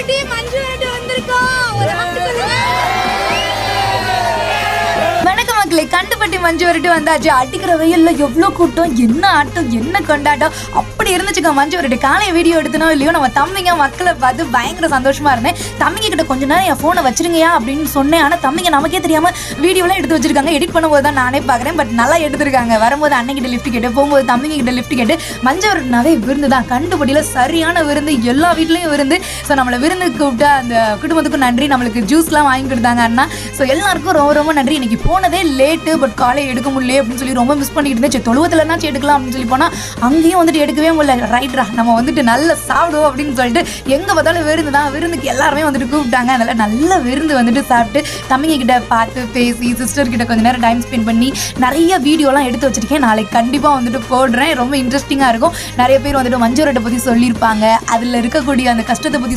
விரட்டி மஞ்சு விரட்டி வந்திருக்கோம். ஒரு ஆட்டு சொல்லுங்க. வணக்கம் மக்களே, கண்டுபட்டி மஞ்சு விரட்டி வந்தாச்சு. அடிக்கிற வெயில்ல எவ்வளோ கூட்டம், என்ன ஆட்டம், என்ன கொண்டாட்டம் அப்படி இருந்துச்சுங்க. மஞ்சு விரட்டி காலையை வீடியோ எடுத்தனோ இல்லையோ நம்ம தம்பிங்க மக்களை பார்த்து பயங்கர சந்தோஷமா இருந்தேன். தம்பிங்க கிட்ட கொஞ்ச நேரம் என் ஃபோனை வச்சிருங்கயா அப்படின்னு சொன்னேன். ஆனால் தம்பிங்க நமக்கே தெரியாம வீடியோலாம் எடுத்து வச்சிருக்காங்க. எடிட் பண்ணும்போது தான் நானே பார்க்குறேன். பட் நல்லா எடுத்திருக்காங்க. வரும்போது அண்ணன் லிஃப்ட் கேட்டு, போகும்போது தம்பிங்க கிட்ட லிஃப்ட் கேட்டு. மஞ்சு விரட்டினாவே விருந்து தான். கண்டுபட்டியில் சரியான விருந்து, எல்லா வீட்லையும் விருந்து. ஸோ நம்மளை விருந்துக்கு கூப்பிட்டா அந்த குடும்பத்துக்கும் நன்றி. நம்மளுக்கு ஜூஸ்லாம் வாங்கி கொடுத்தாங்க அண்ணா. ஸோ எல்லாருக்கும் ரொம்ப ரொம்ப நன்றி. இன்னைக்கு போனதே லேட்டு, பட் காலையை எடுக்க முடியல அப்படின்னு சொல்லி ரொம்ப மிஸ் பண்ணிக்கிட்டு இருந்தேன். தொழுவத்துலனாச்சும் எடுக்கலாம் அப்படின்னு சொல்லி போனால் அங்கேயும் வந்துட்டு எடுக்கவே முடியல. ரைட்ரா, நம்ம வந்துட்டு நல்லா சாப்பிடுவோம் அப்படின்னு சொல்லிட்டு எங்கே பார்த்தாலும் விருந்து தான். விருந்துக்கு எல்லாருமே வந்துட்டு கூப்பிட்டாங்க. அதனால் நல்ல விருந்து வந்துட்டு சாப்பிட்டு தம்பிங்க கிட்ட பார்த்து பேசி சிஸ்டர் கிட்ட கொஞ்சம் நேரம் டைம் ஸ்பெண்ட் பண்ணி நிறைய வீடியோலாம் எடுத்து வச்சிருக்கேன். நாளைக்கு கண்டிப்பாக வந்துட்டு போடுறேன். ரொம்ப இன்ட்ரெஸ்டிங்காக இருக்கும். நிறைய பேர் வந்துட்டு மஞ்சு விரட்டை பற்றி சொல்லியிருப்பாங்க. அதில் இருக்கக்கூடிய அந்த கஷ்டத்தை பற்றி